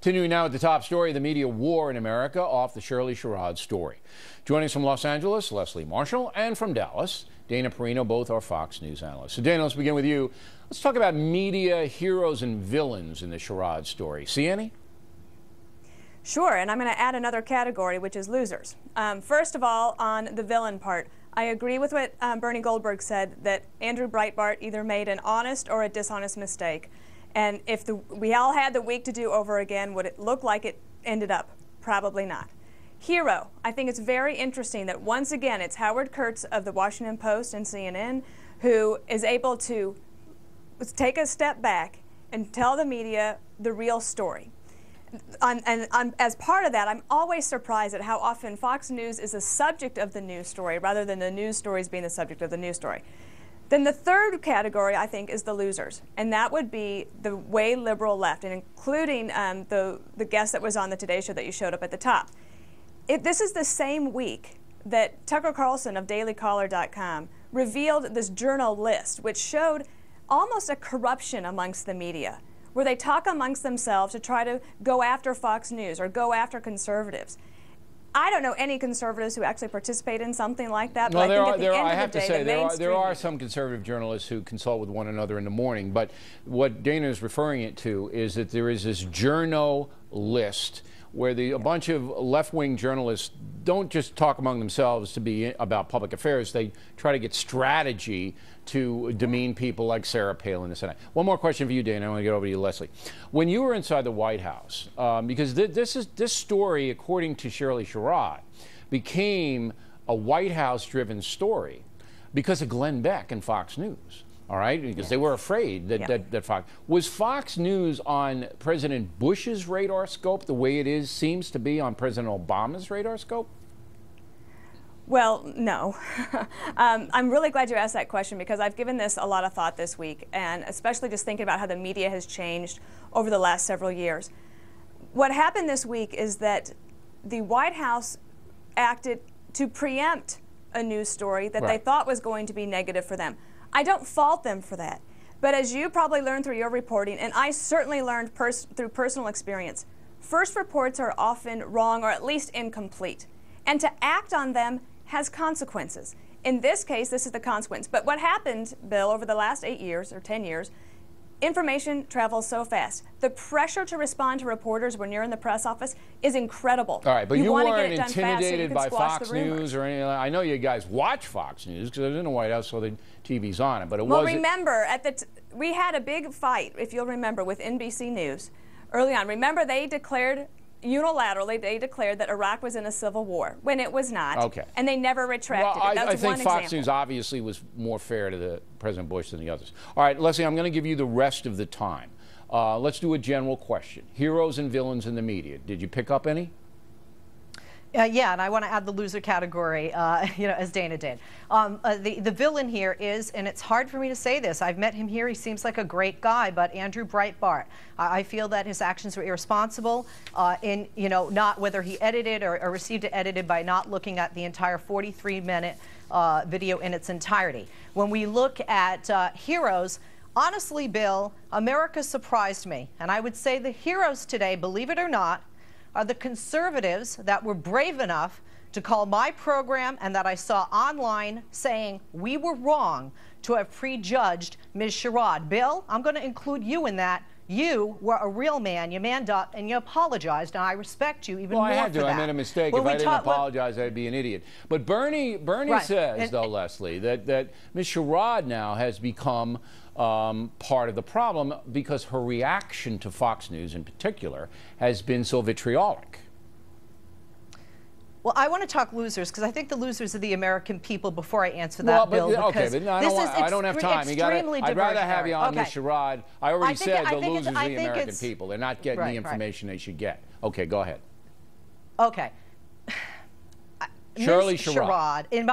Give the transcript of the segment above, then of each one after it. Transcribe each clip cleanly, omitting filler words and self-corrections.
Continuing now with the top story, the media war in America off the Shirley Sherrod story. Joining us from Los Angeles, Leslie Marshall, and from Dallas, Dana Perino, both are Fox News analysts. So Dana, let's begin with you. Let's talk about media heroes and villains in the Sherrod story. See any? Sure, and I'm going to add another category, which is losers. First of all, on the villain part, I agree with what Bernie Goldberg said, that Andrew Breitbart either made an honest or a dishonest mistake. And if we all had the week to do over again, would it look like it ended up? Probably not. Hero, I think it's very interesting that once again it's Howard Kurtz of the Washington Post and CNN who is able to take a step back and tell the media the real story. As part of that, I'm always surprised at how often Fox News is the subject of the news story rather than the news stories being the subject of the news story. Then the third category, I think, is the losers, and that would be the way liberal left, and including the guest that was on the Today Show that you showed up at the top. This is the same week that Tucker Carlson of dailycaller.com revealed this journal list, which showed almost a corruption amongst the media, where they talk amongst themselves to try to go after Fox News or go after conservatives. I don't know any conservatives who actually participate in something like that. But I have to say there are some conservative journalists who consult with one another in the morning. But what Dana is referring it to is that there is this journo list where a bunch of left-wing journalists don't just talk among themselves to be about public affairs. They try to get strategy to demean people like Sarah Palin and Senate. One more question for you, Dana. I want to get over to you, Leslie. When you were inside the White House, because this story, according to Shirley Sherrod, became a White House-driven story because of Glenn Beck and Fox News. All right, because they were afraid that Fox was Fox News on President Bush's radar scope the way it seems to be on President Obama's radar scope. Well, no. I'm really glad you asked that question because I've given this a lot of thought this week, and especially just thinking about how the media has changed over the last several years. What happened this week is that the White House acted to preempt a news story that they thought was going to be negative for them. I don't fault them for that. But as you probably learned through your reporting, and I certainly learned through personal experience, first reports are often wrong or at least incomplete. And to act on them has consequences. In this case, this is the consequence. But what happened, Bill, over the last 8 years or 10 years, information travels so fast. The pressure to respond to reporters when you're in the press office is incredible. All right, but you weren't intimidated by Fox News or anything. I know you guys watch Fox News because I was in the White House, so the TV's on it. But well, remember, we had a big fight, if you'll remember, with NBC News early on. Remember, they declared unilaterally, they declared that Iraq was in a civil war when it was not. Okay. And they never retracted it. That's I think Fox News obviously was more fair to President Bush than the others. All right, Leslie, I'm going to give you the rest of the time. Let's do a general question. Heroes and villains in the media. Did you pick up any? Yeah, and I want to add the loser category, you know, as Dana did. The villain here is, and it's hard for me to say this, I've met him here, he seems like a great guy, but Andrew Breitbart. I feel that his actions were irresponsible in, you know, not whether he edited or received it edited by not looking at the entire 43-minute video in its entirety. When we look at heroes, honestly, Bill, America surprised me. And I would say the heroes today, believe it or not, are the conservatives that were brave enough to call my program and that I saw online saying we were wrong to have prejudged Ms. Sherrod. Bill, I'm going to include you in that. You were a real man. You manned up and you apologized, and I respect you even more for that. Well, I had to. I made a mistake. If I didn't apologize, I'd be an idiot. But Bernie says, though, Leslie, that Ms. Sherrod now has become part of the problem because her reaction to Fox News in particular has been so vitriolic. Well, I want to talk losers because I think the losers are the American people before I answer that, Bill. Okay, but no, I don't have time. I'd rather have you on Ms. Sherrod. I already said the losers are the American people. They're not getting the information they should get. Okay, go ahead. Okay. Shirley Sherrod, Ms.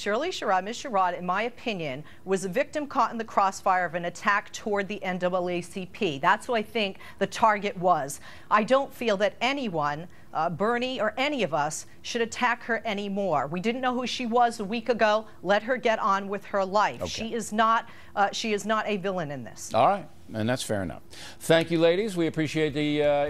Sherrod, in my opinion, was a victim caught in the crossfire of an attack toward the NAACP. That's who I think the target was. I don't feel that anyone, Bernie or any of us, should attack her anymore. We didn't know who she was a week ago. Let her get on with her life. Okay. She is not a villain in this. All right, and that's fair enough. Thank you, ladies. We appreciate the